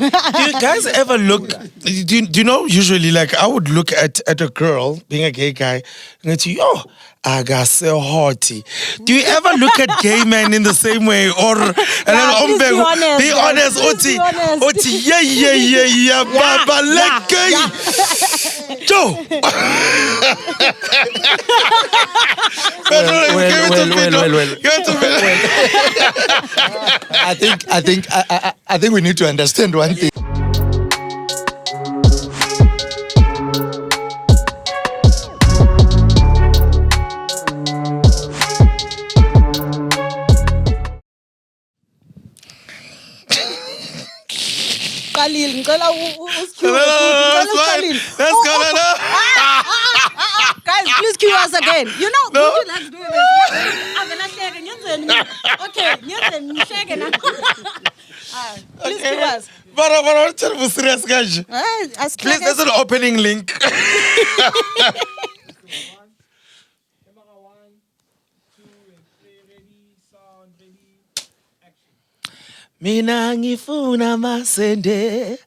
Do you guys ever look? Do you know? Usually, like I would look at a girl, being a gay guy, and go to yo, I got so hotty. Do you ever look at gay men in the same way, or and please be honest, be honest, please Oti, be honest. Oti, yeah, Baba, let go, Joe. I think we need to understand one thing. Khalil, ngicela usikhulule. Let's go. Guys, please cue us again. You know, No. would you like to do this? Okay, please cue us. But I'm serious, guys. Please, there's an opening link. Mina ngifuna amasende,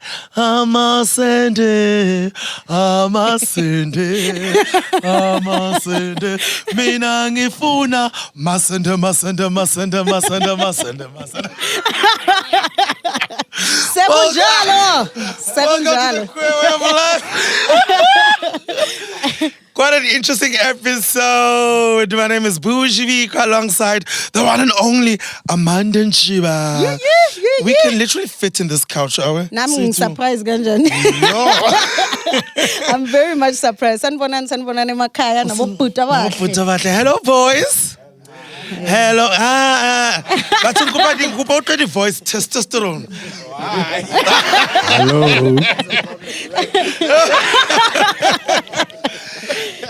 mina ngifuna masende. Sekunjalo. Quite an interesting episode. My name is Bujy Bikwa alongside the one and only Amanda and Shiva. Yeah. We can literally fit in this couch, are we? Nami surprised kanjani. No. I'm very much surprised. Sanibonani emakhaya nabobhuta bahle. Hello, boys. Hello. But ngikupa uqedi voice testosterone. Hello.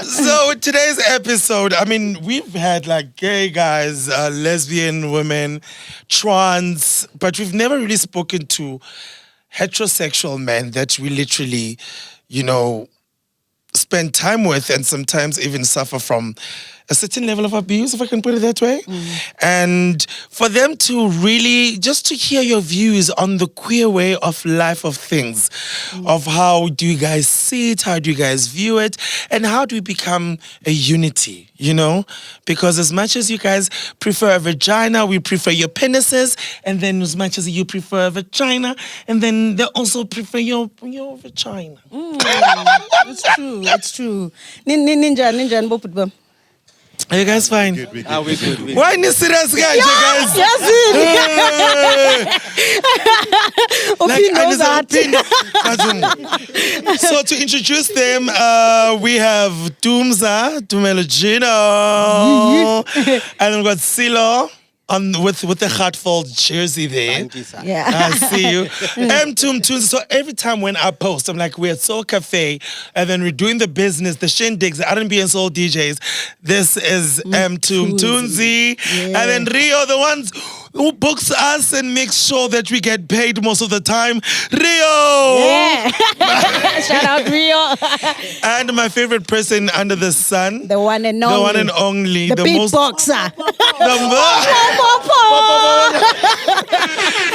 So today's episode, I mean, we've had like gay guys, lesbian women, trans, but we've never really spoken to heterosexual men that we literally, spend time with and sometimes even suffer from a certain level of abuse, if I can put it that way. And for them to really, just to hear your views on the queer way of life of things, of how do you guys see it, how do you guys view it, and how do we become a unity, Because as much as you guys prefer a vagina, we prefer your penises, and then as much as you prefer a vagina, and then they also prefer your vagina. It's true. Ninja, nbobhuti bam. Are you guys fine? We're good. Why are you serious, guys? Yes. So to introduce them, we have Dumelogino, and then we've got Silo with the heartfelt jersey there. Yeah. I see you. M2. So every time when I post, I'm like, we're at Soul Cafe, and then we're doing the business, the shindigs, the R&B and soul DJs. This is M2, and then Rio, the ones who books us and makes sure that we get paid most of the time. Rio! Yeah. Shout out Rio. And my favorite person under the sun. The one and only. The beatboxer.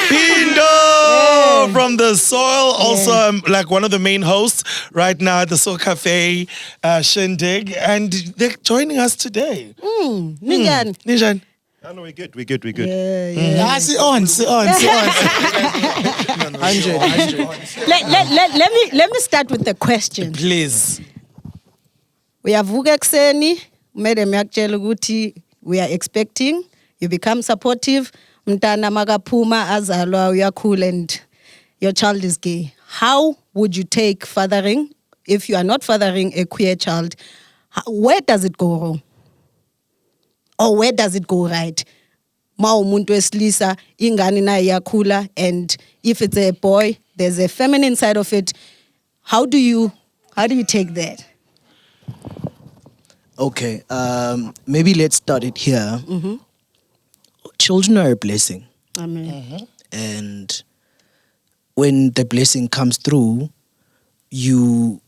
Pindo from the soil. Also, I'm like one of the main hosts right now at the Soul Cafe shindig. And they're joining us today. Ninjan. No, we're good. Yeah. See on. 100. Let me start with the question. Please. Uyavuka ekuseni, madam yakutshela ukuthi we are expecting, you become supportive, mntana makaphuma azalwa uyakhula and your child is gay. How would you take fathering if you are not fathering a queer child? Where does it go wrong? Or where does it go right? Ma umuntu wesilisa ingane nayo iyakhula, and if it's a boy, there's a feminine side of it. How do you take that? Okay, maybe let's start it here. Children are a blessing. Amen. And when the blessing comes through, you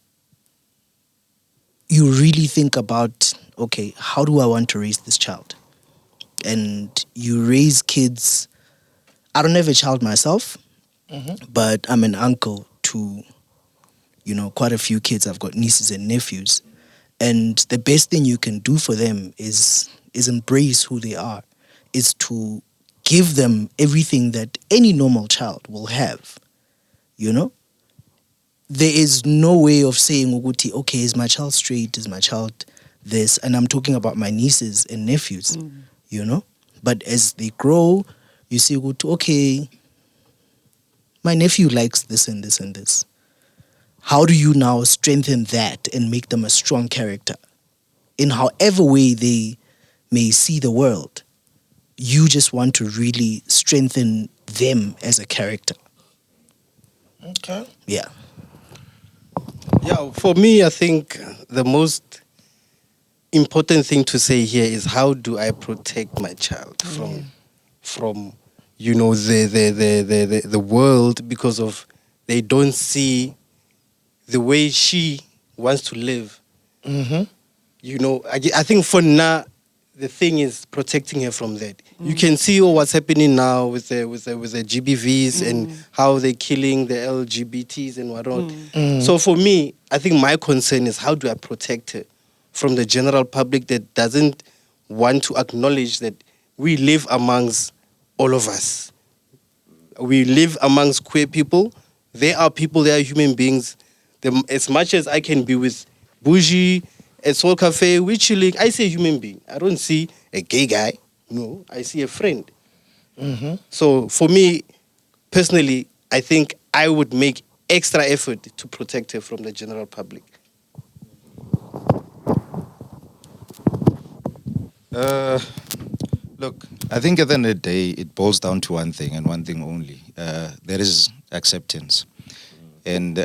really think about, okay, how do I want to raise this child? And you raise kids. I don't have a child myself, but I'm an uncle to, quite a few kids. I've got nieces and nephews. And the best thing you can do for them is embrace who they are, is to give them everything that any normal child will have, There is no way of saying, okay, is my child straight, is my child this? And I'm talking about my nieces and nephews, But as they grow, you see, okay, my nephew likes this and this and this. How do you now strengthen that and make them a strong character? In however way they may see the world, you just want to really strengthen them as a character. Okay. Yeah. Yeah, for me, I think the most important thing to say here is how do I protect my child from the world, because of they don't see the way she wants to live. I think for now the thing is protecting her from that. You can see what's happening now with the GBVs and how they're killing the LGBTs and whatnot. So for me, I think my concern is how do I protect her from the general public that doesn't want to acknowledge that we live amongst all of us. We live amongst queer people. They are people, they are human beings. As much as I can be with Bujy at Soul Cafe, we're chilling, I see a human being. I don't see a gay guy. No, I see a friend. So for me, personally, I think I would make extra effort to protect her from the general public. Look, I think at the end of the day, it boils down to one thing and one thing only. There is acceptance. And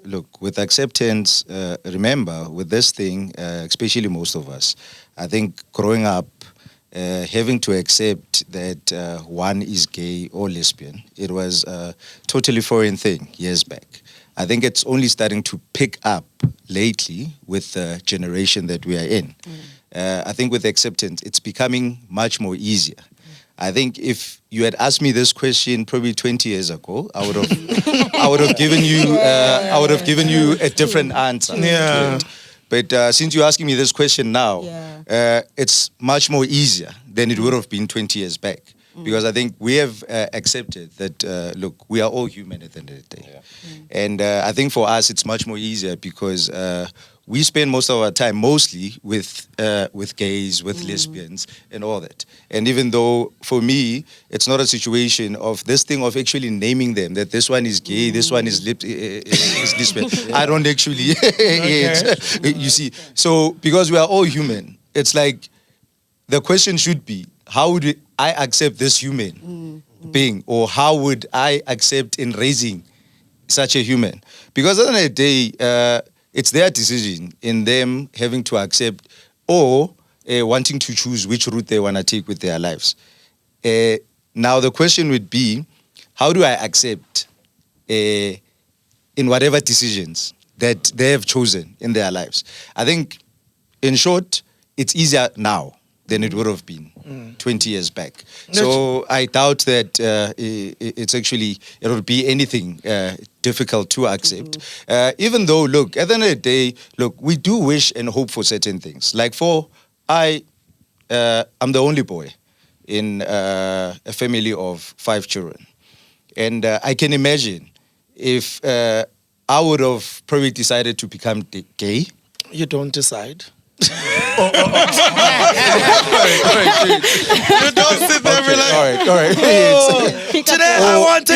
look, with acceptance, remember, with this thing, especially most of us, I think growing up, having to accept that one is gay or lesbian, it was a totally foreign thing years back. I think it's only starting to pick up lately with the generation that we are in. I think with acceptance, it's becoming much more easier. I think if you had asked me this question probably 20 years ago, I would have given you a different answer. Yeah. To it. But since you're asking me this question now, it's much more easier than it would have been 20 years back. Because I think we have accepted that, look, we are all human at the end of the day. Yeah. And I think for us, it's much more easier because we spend most of our time mostly with gays, with lesbians, and all that. And even though, for me, it's not a situation of this thing of actually naming them, that this one is gay, this one is lesbian. I don't actually, you see. So, because we are all human, it's like, the question should be, how would I accept this human being? Or how would I accept in raising such a human? Because at the end of the day, it's their decision in them having to accept or wanting to choose which route they want to take with their lives. Now the question would be, how do I accept in whatever decisions that they have chosen in their lives? I think, in short, it's easier now than it would have been 20 years back. So I doubt that it would be anything difficult to accept. Even though, look, at the end of the day, look, we do wish and hope for certain things. Like I'm the only boy in a family of 5 children. And I can imagine if I would have probably decided to become gay. You don't decide. You don't sit there and be like, all right. Today I want to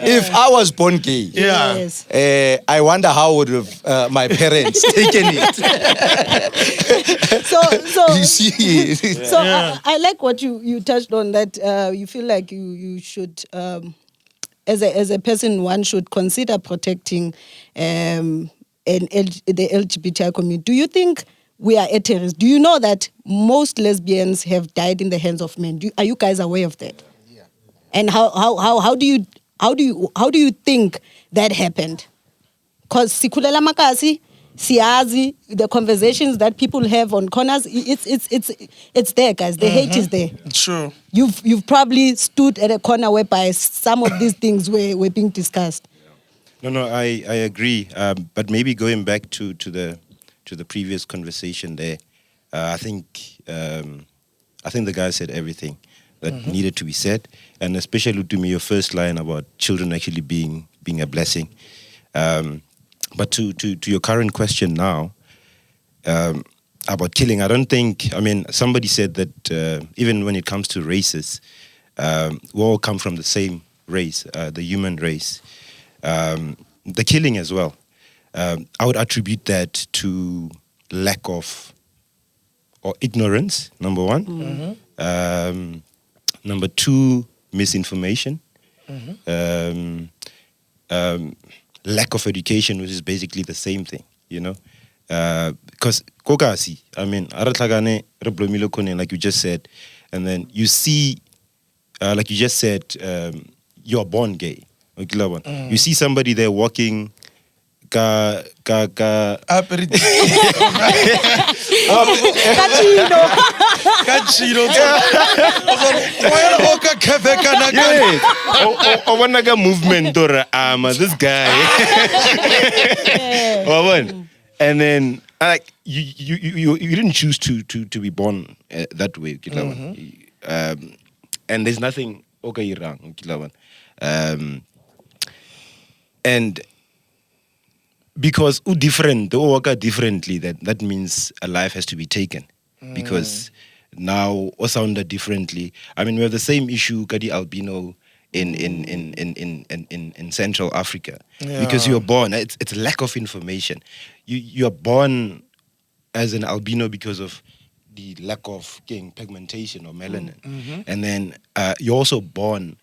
If I was born gay, I wonder how would have my parents taken it. So You see, So I like what you touched on, that you feel like you should, as a person, one should consider protecting the LGBTI community. Do you think we are at a risk? Do you know that most lesbians have died in the hands of men? Are you guys aware of that? Yeah. And how do you think that happened? Because Sikulela Makasi, siyazi, the conversations that people have on corners, it's there, guys. The hate is there. True. You've probably stood at a corner whereby some of these things were being discussed. No, I agree. But maybe going back to the previous conversation there, I think the guy said everything that needed to be said, and especially to me, your first line about children actually being a blessing. But to your current question now about killing, I don't think. I mean, somebody said that even when it comes to races, we all come from the same race, the human race. The killing as well. I would attribute that to lack of or ignorance, number one. Number two, misinformation. Lack of education, which is basically the same thing, you know. Because kokasi, I mean, like you just said, and then you see, like you just said, you're born gay. You see somebody there walking movement or this guy. And then like you didn't choose to be born that way. And there's nothing okay wrong. And because different, they all work differently, that means a life has to be taken. Because now all sounded differently. I mean, we have the same issue, Kadi albino in Central Africa. Because you're born, it's lack of information. You're born as an albino because of the lack of pigmentation or melanin. And then you're also born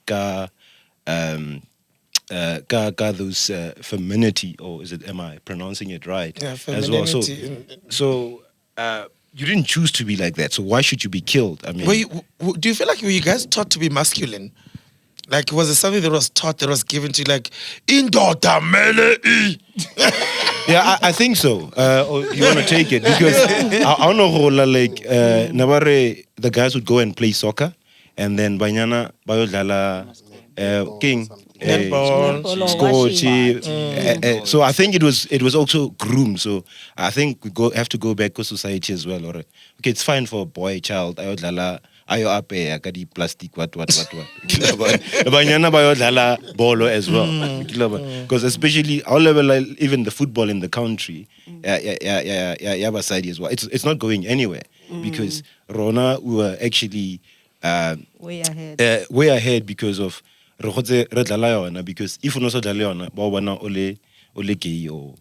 those femininity, or am I pronouncing it right? Yeah, as well. So you didn't choose to be like that. So why should you be killed? I mean, do you feel like were you guys taught to be masculine? Like, was it something that was taught, that was given to you, like, indota mele? Yeah, I think so. Or you want to take it? Because I don't know how, like, Nabare, the guys would go and play soccer, and then Banyana, Bayodala, King, so I think it was also groomed. So I think we have to go back to society as well. Or okay, it's fine for a boy child. Ayo ape akadi plastic what. Banyana bayodlala bolo as well. Because especially our level, even the football in the country, side as well. It's not going anywhere because Rona we were actually way ahead because of. Because if you know so ole gay or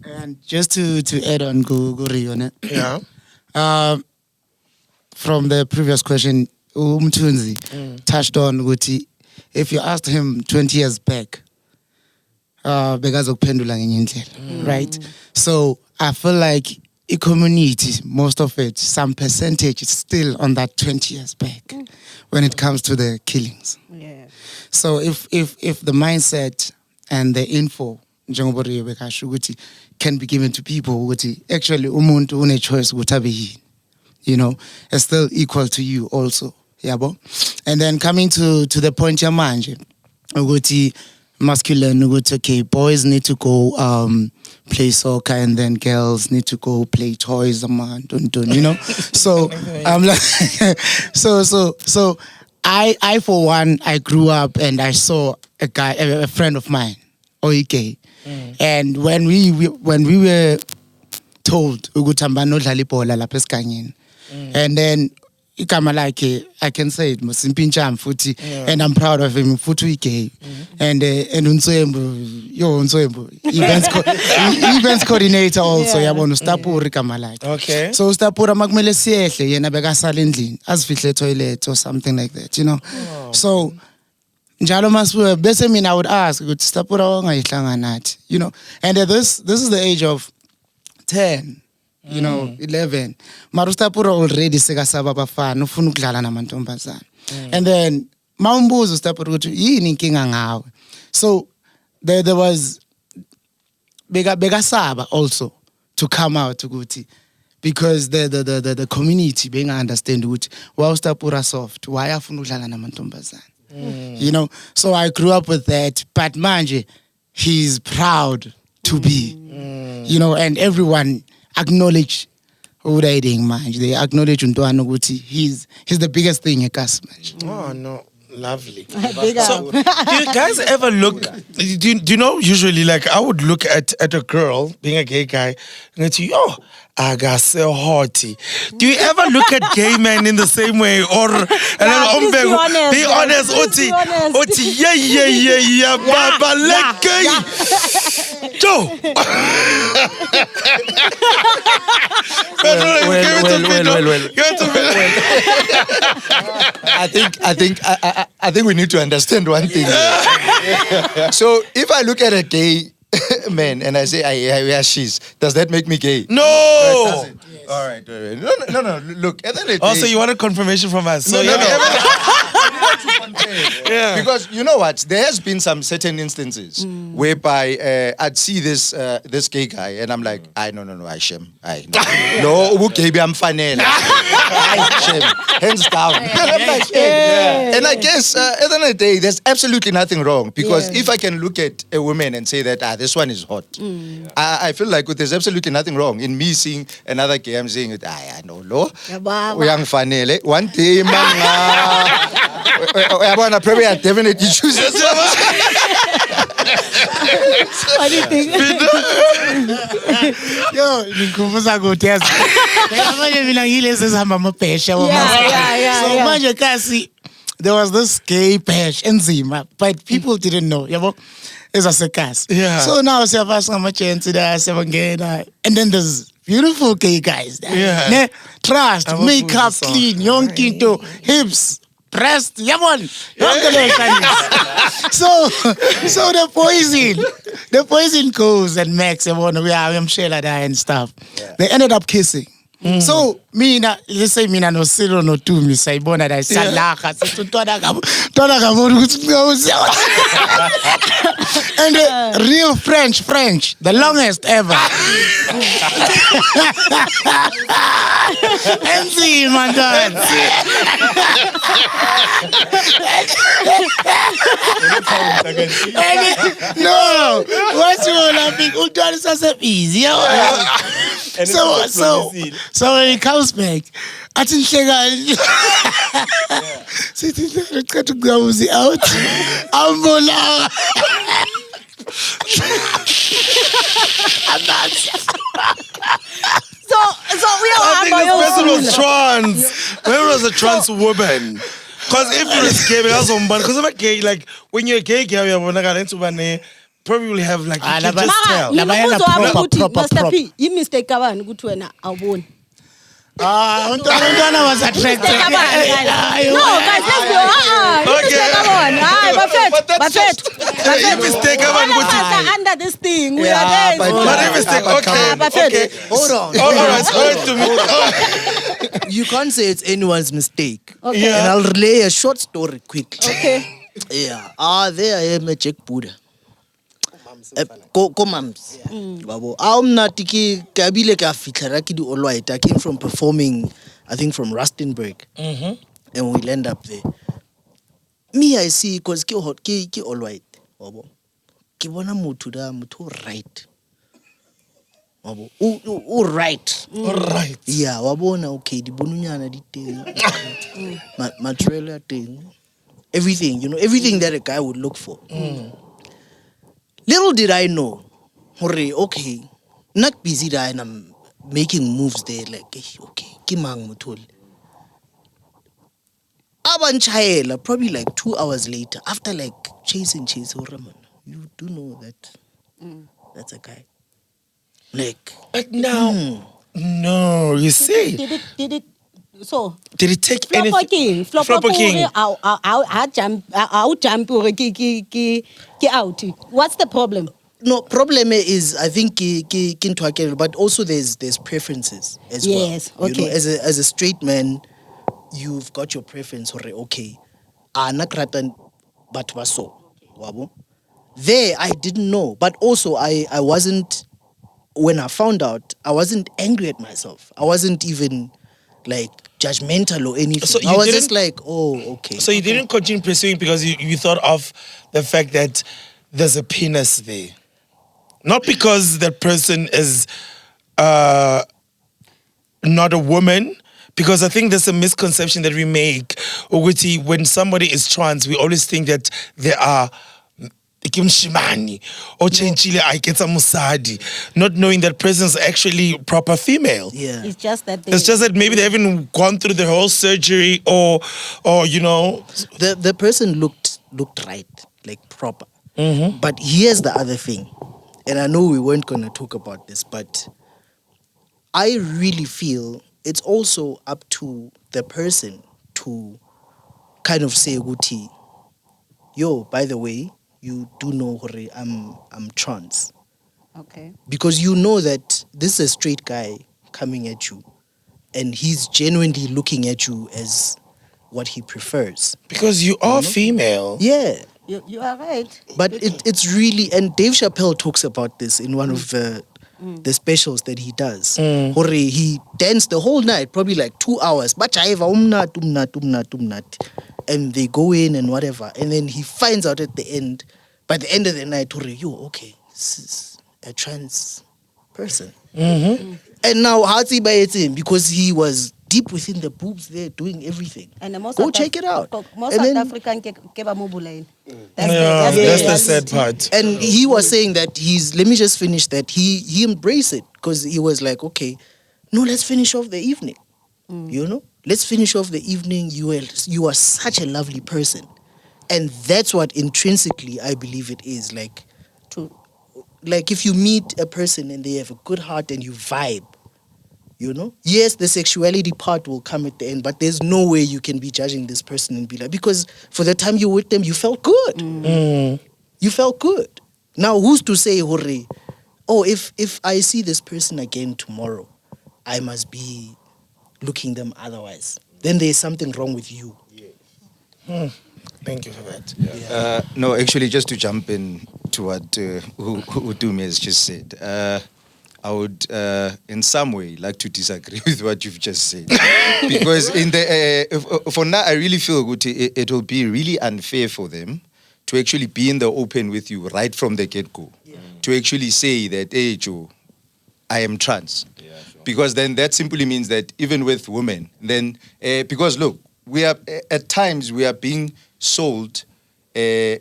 and just to add on go Rione. Yeah. From the previous question, Umtunzi touched on Guti. If you asked him 20 years back, right? So I feel like a community, most of it, some percentage is still on that 20 years back when it comes to the killings. Yeah. So if the mindset and the info can be given to people, actually umuntu une choice you know, is still equal to you also. Yabo. And then coming to the point manje, masculine, okay, boys need to go play soccer and then girls need to go play toys, you know. So I'm like, so I for one, I grew up and I saw a guy, a friend of mine, Oike, and when we were told and then I can say it, and I'm proud of him. And events coordinator also. Okay. So stapura magmele siyehle yena bekasala endlini azifihle toilet or something like that, you know. So njalo masiwe bese mina I would ask ukuthi stapura wangayihlanga nathi, you know. And this is the age of 10. You know, 11. Marustapura already sekasaba bafana ufuna ukudlala namantombazana. And then mawumbuzo stapura ukuthi yini inkinga ngawe. So there was bega saba also to come out ukuthi because the community being understand ukuthi why usitapura soft, why afuna udlala namantombazana. You know, so I grew up with that, but manje he's proud to be, you know, and everyone acknowledge who they doing manje. They acknowledge Untwana ukuthi he's the biggest thing ekas manje. Oh no. Lovely. So, do you guys ever look? Do you know? Usually, like I would look at a girl being a gay guy, and it's yo, I got so hotty. Do you ever look at gay men in the same way, or and then be honest, Oti, yeah, Baba, let go, Joe. I think we need to understand one thing. So if I look at a gay man and I say, yeah, she's, does that make me gay? No. Does it? Yes. All right. No. Look, at the end of the day, also, you wanted confirmation from us. So no. Yeah. Because you know what, there has been some certain instances whereby I'd see this gay guy and I'm like, no, I shame. No, okay, I'm fanel. I shame. Hands down. I'm like, hey. And I guess at the end of the day, there's absolutely nothing wrong because if I can look at a woman and say that this one is hot, I feel like there's absolutely nothing wrong in me seeing another gay. I'm saying it. I know, lo. Uyang fanele. One day, man. I want to probably definitely choose this. What do you think? Yo, ngikubuza ukuthi yazi. Manje mina ngilezi sihamba amabhesha Yeah. So manje kasi there was this gay bash enzima, but people didn't know, yabo. Ezasekas. Yeah. So now siyafasa ngamajensi da siyabangena and then there's beautiful gay guys there. Yeah. Ne? Trust, I'm a makeup fool, clean, yonke into, hips, breast, yabon. Yonke leyo kanisa. So the poison goes and Max yabona uyamshela there and stuff. Yeah. They ended up kissing. So mina, let's say mina no Silo no Tumi sayibona da salaka sithi ntwana kabona ukuthi and the real French, the longest ever. MC man. No, what's you laughing? Untwana sase easy. So when he comes back, I think sithi ngicela ukuyabuza out. Ambona. So we I are think this person was trans. Maybe it was a trans woman. Because if you're gay, because I'm a gay, like when you're a gay girl, you're probably have like you can just tell. Master P, you mistake kabani ukuthi wena awuboni. Untwana was attracted. No, guys, let's go. You mistake under this thing. We are there. But if mistake, okay. Hold on. All right, You can't say it's anyone's mistake. Okay. Yeah. And I'll relay a short story quickly. Okay. Yeah. There I am a Jack Buddha. Ko mums. Babo. Nati kabile ka fitla ki di all white. I came from performing, I think from Rustenburg. And we land up there. Me I see cause ki hot ki all white. Babo. Ki bona motho right. Babo. O right. All right. Yeah, wabona okay, di bonunyana di teng. Material thing. Everything, everything that a guy would look for. Little did I know, okay, not busy there and I'm making moves there like, okay, kimang mutul. Abanchayela, probably like 2 hours later, after like chase, you do know that that's a guy. Like, But now, no, you see. Did it? So. Did it take anything? Flopper King. I'll jump out. What's the problem? No, problem is I think but also there's preferences as well. Yes, okay. As a straight man, you've got your preference. Okay, nakratan batwaso, wabo. there I didn't know. But also I wasn't, when I found out, I wasn't angry at myself. I wasn't even like judgmental or anything. So I you was just didn't- like, oh, okay. So you didn't continue pursuing because you thought of the fact that there's a penis there. Not because that person is not a woman, because I think there's a misconception that we make. Ukuthi, when somebody is trans, we always think that they are Shimani or Chenchile Aiketa Musadi, not knowing that person's actually proper female. Yeah. It's just that It's just that maybe they haven't gone through the whole surgery or you know. The person looked right, like proper. But here's the other thing, and I know we weren't gonna talk about this, but I really feel it's also up to the person to kind of say, "Guti, yo, by the way, you do know hore I'm trans," Okay. because you know that this is a straight guy coming at you, and he's genuinely looking at you as what he prefers. Because you are female. Yeah. You are right. But it's really, and Dave Chappelle talks about this in one of the specials that he does. Hore, he danced the whole night, probably like 2 hours. But and they go in and whatever. And then he finds out at the end, by the end of the night, hore, yo, okay, this is a trans person. And now Hatsi by him because he was deep within the boobs there doing everything. And most Go South check it out. Most And South then- African keba mobulain. Yeah, that's the sad part. And he was saying that let me just finish that. He embraced it because he was like, okay, no, let's finish off the evening. You know? Let's finish off the evening. You are such a lovely person. And that's what intrinsically I believe it is. Like if you meet a person and they have a good heart and you vibe, you know? Yes, the sexuality part will come at the end, but there's no way you can be judging this person and be like, because for the time you were with them, you felt good. You felt good. Now, who's to say, hore, oh, if I see this person again tomorrow, I must be looking them otherwise. Then there's something wrong with you. Thank you for that. No, actually, just to jump in to what Udumi has just said, I would, in some way, like to disagree with what you've just said, because for now, I really feel good. It will be really unfair for them to actually be in the open with you right from the get-go, to actually say that, hey, Joe, I am trans, because then that simply means that even with women, then because look, we are at times we are being sold. I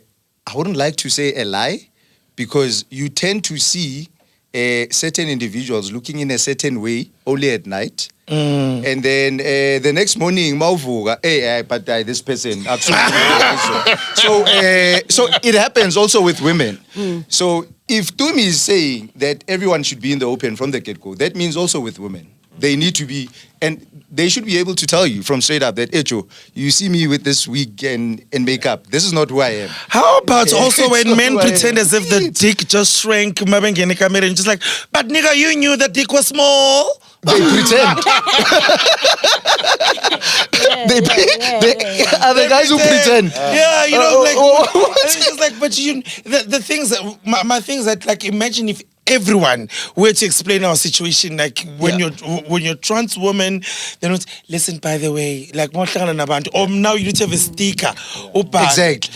wouldn't like to say a lie, because you tend to see certain individuals looking in a certain way only at night. And then the next morning, but this person absolutely. So it happens also with women. So if Tumi is saying that everyone should be in the open from the get-go, that means also with women. They need to be, and they should be able to tell you from straight up that, Echo, you see me with this wig and makeup. This is not who I am. How about also when It's men not who I pretend am. as if the dick just shrank, mabengene camera, and just like, but nigga, you knew the dick was small. They pretend. They are the guys who pretend. Yeah, you know, like, what? it's just like, but the things that, my things that, like, imagine if everyone were to explain our situation, like when you're trans woman, then it's, listen, by the way, like, or now you need to have a sticker. Exactly.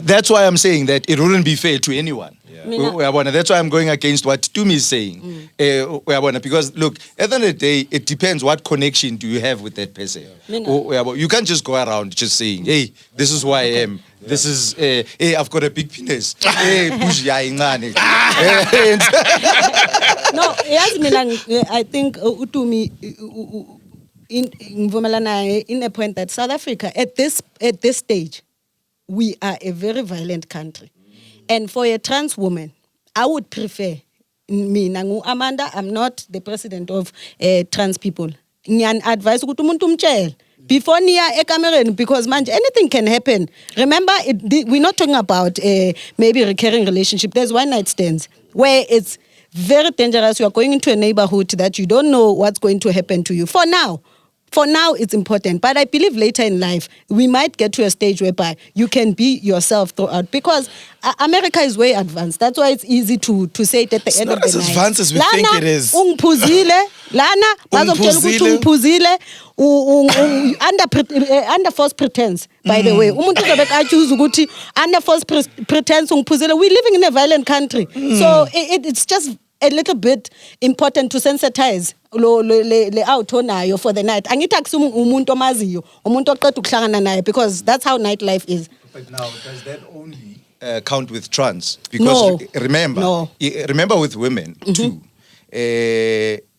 That's why I'm saying that it wouldn't be fair to anyone. That's why I'm going against what Tumi is saying. Because look, at the end of the day, it depends what connection do you have with that person. You can't just go around just saying, hey, this is who I am. This is, hey, I've got a big penis. Hey, Bujy Bikwa. No, yes, I think Utumi in a point that South Africa at this stage, we are a very violent country. And for a trans woman, I would prefer me, Nangu Amanda, I'm not the president of trans people. Nyan advice before near a camera, because man, anything can happen. Remember, we're not talking about maybe recurring relationship. There's one night stands where it's very dangerous. You are going into a neighborhood that you don't know what's going to happen to you. For now, for now, it's important. But I believe later in life, we might get to a stage whereby you can be yourself throughout. Because America is way advanced. That's why it's easy to say it at the end of the night. It's not as advanced as we think it is. Ungiphuzile, lana, bazokutshela ukuthi ungiphuzile, under false pretense, by the way. Umuntu uzobe accuse ukuthi under false pretense ungiphuzile. We're living in a violent country. So it's just a little bit important to sensitize le auto nayo for the night. Angithi akusumu umuntu omaziyo, umuntu oqeda ukuhlangana naye, because that's how nightlife is. But now, does that only count with trans? Because remember with women too.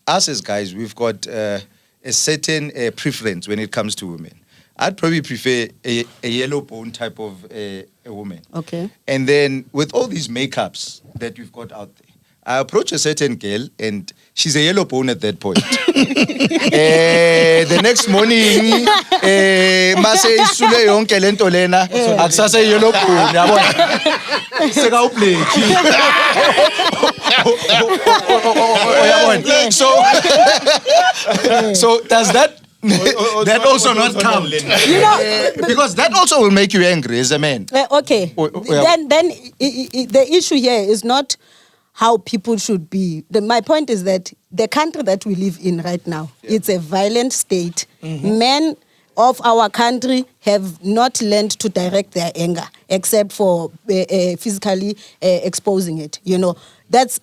Us as guys, we've got a certain preference when it comes to women. I'd probably prefer a yellow bone type of a woman. Okay. And then with all these makeups that you've got out there, I approach a certain girl and she's a yellow bone at that point. The next morning, mase isule yonke lento lena, akusasa yellow bone, yabona. Seka uplay. So does that also not count? Because that also will make you angry as a man. Okay. Then the issue here is not how people should be. My point is that the country that we live in right now, it's a violent state. Men of our country have not learned to direct their anger, except for physically exposing it. You know, that's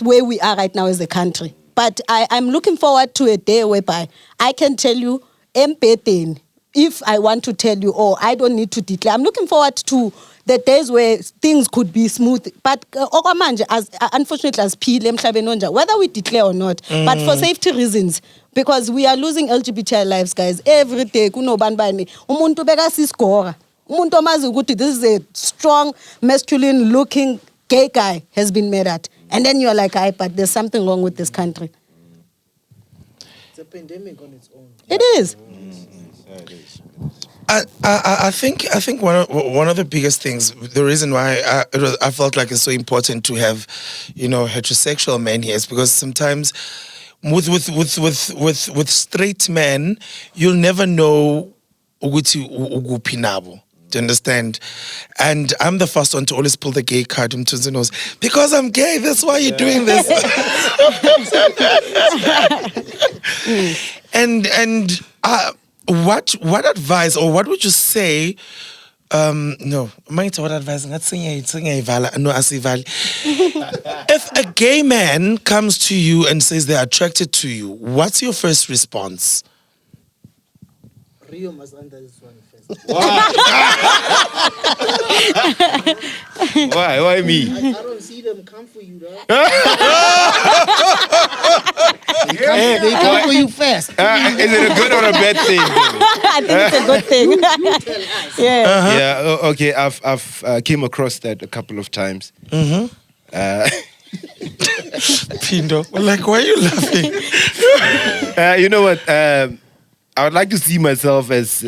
where we are right now as a country. But I'm looking forward to a day whereby I can tell you, if I want to tell you, I don't need to declare. I'm looking forward to the days where things could be smooth. But unfortunately, as whether we declare or not, but for safety reasons, because we are losing LGBTI lives, guys, every day. Umuntu beka siskora. Umuntu omazi ukuthi this is a strong, masculine-looking gay guy has been murdered. And then you're like, but there's something wrong with this country. It's a pandemic on its own. It is. I think one of the biggest things, the reason why I felt like it's so important to have, heterosexual men here is because sometimes with straight men, you'll never know ukuthi ukuphi nabo. Do you understand? And I'm the first one to always pull the gay card into the nose. Because I'm gay, that's why you're doing this. And what advice or what would you say? No, what advice? If a gay man comes to you and says they're attracted to you, what's your first response? Rio must answer this one first. Why me? I don't see them come for you, though. They come for you fast. Is it a good or a bad thing? I think it's a good thing. You tell us. Yeah. Okay. I've came across that a couple of times. Pindo, like, why are you laughing? You know what? I would like to see myself as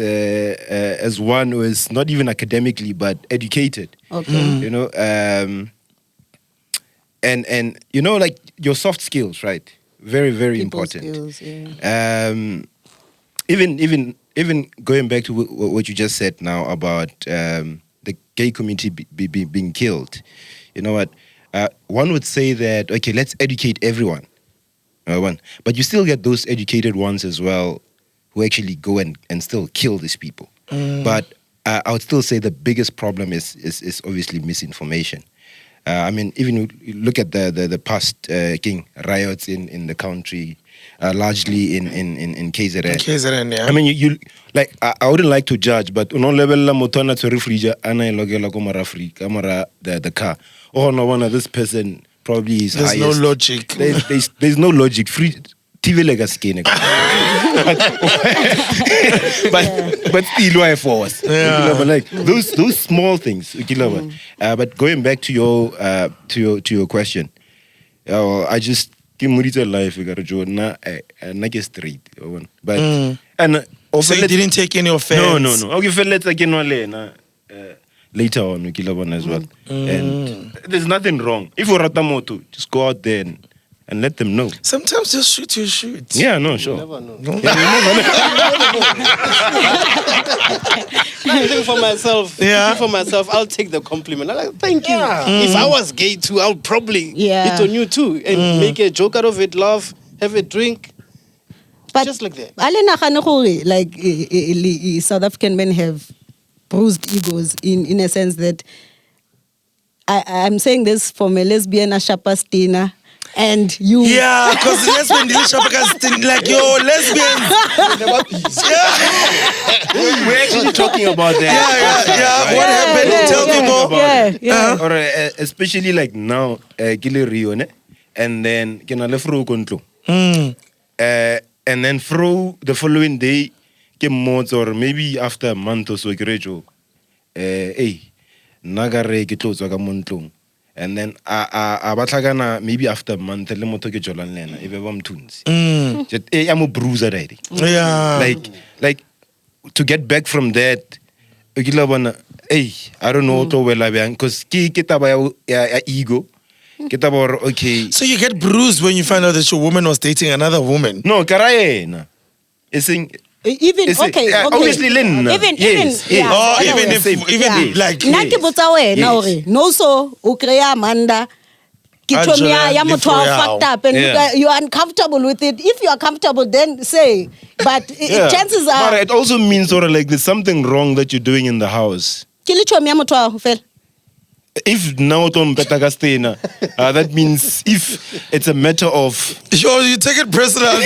one who is not even academically but educated. Okay. You know, and you know, like your soft skills, right? Very, very People's important. skills, yeah. Even going back to what you just said now about the gay community being killed. You know what? One would say that, okay, let's educate everyone. But you still get those educated ones as well who actually go and still kill these people. But I would still say the biggest problem is obviously misinformation. I mean, even look at the past king riots in the country, largely in KZN. KZN, yeah. I mean, you like I wouldn't like to judge, but on level la motona to refrigerator ana logela komara free camera the car. Oh no, one of this person probably is There's highest. no logic. There's no logic. Free TV legacy. but still why for us. Yeah. But like those small things. But going back to your question, I just give Murita life. We got to join na straight. But and So you didn't take any offense? No. Okay, let's again later on we kill one as well. And there's nothing wrong. If you're Ratamoto, just go out there and and let them know. Sometimes just shoot your shoot. Yeah, no, sure. Never know. No. I think for myself, I'll take the compliment. I'm like, thank you. If I was gay too, I'll probably hit on you too and make a joke out of it, laugh, have a drink. But just like that. Ale nagana gore, like South African men have bruised egos in a sense that I'm saying this from a lesbian Ashapastina. And you, yeah, because lesbian, like yo, lesbians. We're actually talking about that. Yeah. What happened? Tell people. Or especially like now, Kile Rio, ne? And then Kenale Fro Kontlo. And then Fro the following day, ke mods or maybe after a month or so, Kirejo, hey, Nagare Kito Zagamontlong. And then abatlagana maybe after a month le motho ke jolan lena e be ba mthunzi I'm a bruiser already. Yeah, like to get back from that I don't know to wela bang cuz ke taba ya ego ke taba okay. So you get bruised when you find out that your woman was dating another woman? No, karaena ising even okay. Obviously Lynn. Even like nna ke botsa wena hore no so o kreya Amanda Kichomia ya motho fucked up and you are uncomfortable with it. If you are comfortable then say, but chances are but it also means sort of like there's something wrong that you're doing in the house. Kilichomia motho fela. If now Tom Petagastena, that means if it's a matter of you take it personal.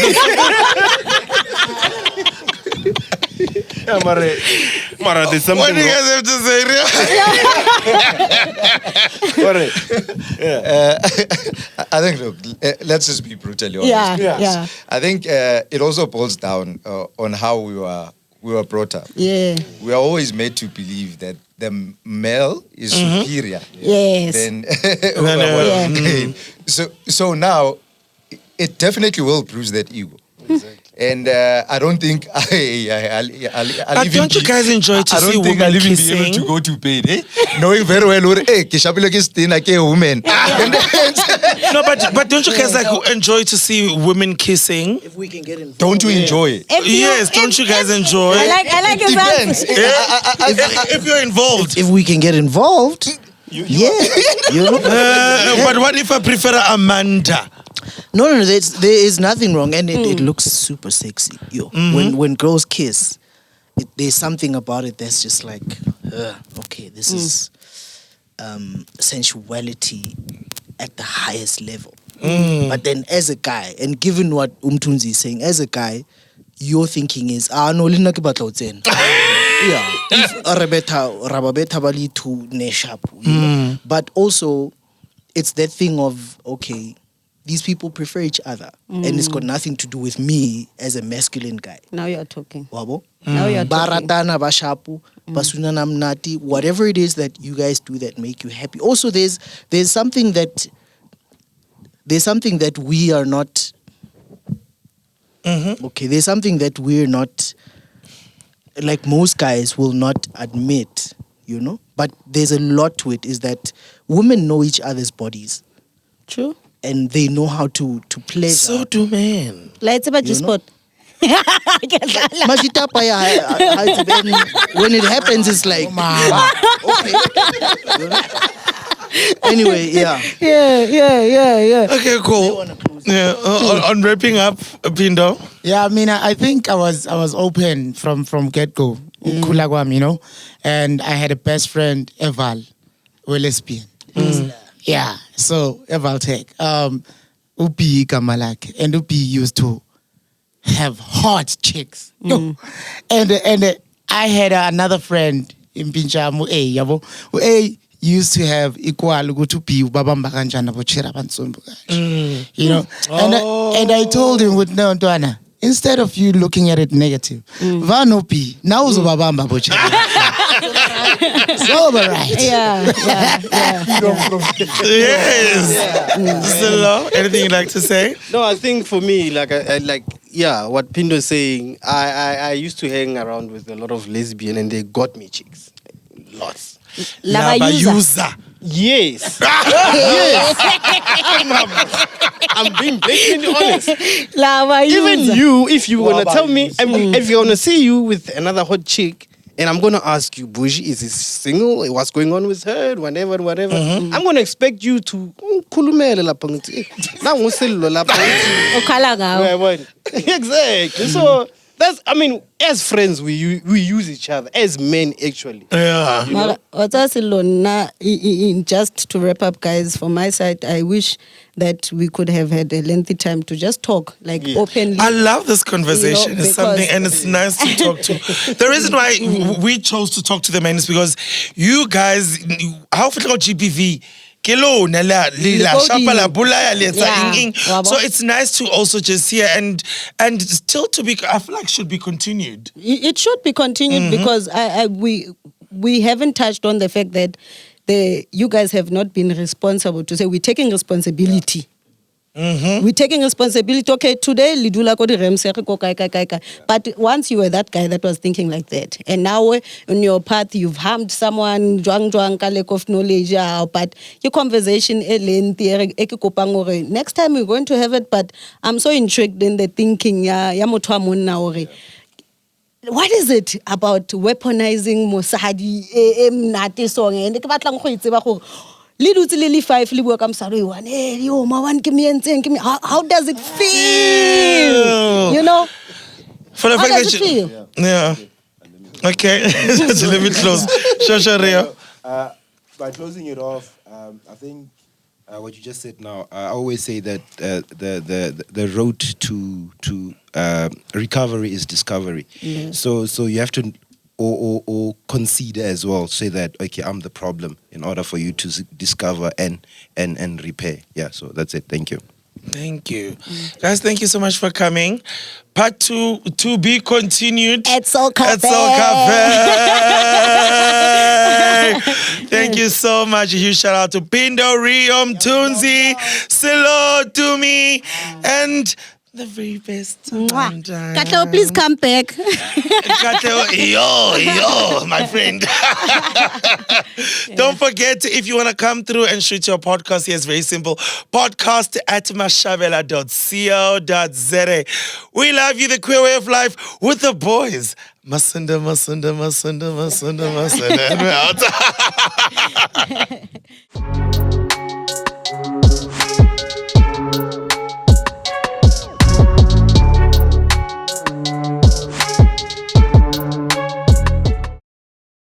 Yeah, Mara, there's something. What do you guys have to say? I think, look, let's just be brutally honest. Yeah. I think it also boils down on how we were brought up. Yeah. We are always made to believe that the male is superior. Yes. Than So now, it definitely will bruise that ego. Exactly. And I don't think But don't you guys enjoy to see women I'll even be kissing? able to go to bed, knowing very well, a woman. No, but don't you guys like enjoy to see women kissing? If we can get involved. Don't you enjoy it? Yes, don't you guys enjoy? I like It depends. If you're involved. If we can get involved, you know. But what if I prefer Amanda? No, there is nothing wrong, and it looks super sexy. When girls kiss, there's something about it that's just like, okay, this is sensuality at the highest level. But then as a guy, and given what Umtunzi is saying, as a guy, your thinking is, no, lina ke batla utsen. Yeah, if rababeta bali to neshap. But also, it's that thing of, okay, these people prefer each other, and it's got nothing to do with me as a masculine guy. Now you're talking. Wabo? Now you're talking. Baratana bashapu, basunana mnati, whatever it is that you guys do that make you happy. Also, there's something that we are not. Okay, there's something that we're not. Like most guys will not admit, you know. But there's a lot to it. Is that women know each other's bodies. True. And they know how to pleasure. So do men. Let's about You spot. Mashitapa when it happens, it's like, okay. You know? Anyway, yeah. Yeah. Okay, cool. Yeah, on wrapping up, Pindo. Yeah, I mean, I think I was open from get-go, Kulagwam, you know, and I had a best friend, Eval, we're lesbian. Yeah, so Eval Tech, Upi Kamalak, and Upi used to have hot chicks. And I had another friend in Pinchamu, yabo, used to have equal go to be babamba kanjana bochera bantsumbu. You know, and I told him with no Antoana, instead of you looking at it negative, vanopi now is babamba bochera. So right. Yeah. Yes. Zilla, anything you'd like to say? No, I think for me, like I like, what Pindo is saying. I used to hang around with a lot of lesbian, and they got me chicks, lots. Lava user. Yes. Yes. I'm being blatantly honest. Lava Even user. you, if you want to tell me, if you want to see you with another hot chick, and I'm going to ask you, Bujy, is he single? What's going on with her? Whatever. I'm going to expect you to khulumele lapha ngithi na ngusello lapha Okhala ngawo. exactly. So that's, I mean, as friends we use each other as men actually. Yeah. You know? Just to wrap up, guys, from my side, I wish that we could have had a lengthy time to just talk, like openly. I love this conversation. You know, It's something, and it's nice to talk to. The reason why we chose to talk to the men is because you guys, how about GBV? So it's nice to also just hear and still to be, I feel like should be continued. It should be continued because we haven't touched on the fact that you guys have not been responsible to say we're taking responsibility. We're taking responsibility. Okay, today lidula ko di remsere ko kai. But once you were that guy that was thinking like that, and now on your path you've harmed someone, juang ka lack of knowledge. But your conversation next time we're going to have it. But I'm so intrigued in the thinking ya motho a monna hore what is it about weaponizing mosadi mnate song and ke batlang go itseba gore le dutse le 5 le bua ka mosadi one yo ma one ke me entseng how does it feel, you know, For the how fact does that it feel? yeah. Okay, let me close. Rio. By closing it off, I think what you just said now, I always say that the road to recovery is discovery. Yes. So you have to or consider as well, say that, okay, I'm the problem in order for you to discover and repair. Yeah, so that's it. Thank you. Thank you. Guys, thank you so much for coming. Part 2 to be continued. It's all cafe. Thank you so much. A huge shout out to Pindo, Riom, Tunzi, Silo, Tumi, and the very best. Katlo, please come back. Katlo, yo, my friend. Don't forget, if you want to come through and shoot your podcast, here it's very simple. podcast@mashabela.co.za. We love you, the queer way of life, with the boys. Masunda. And we're out.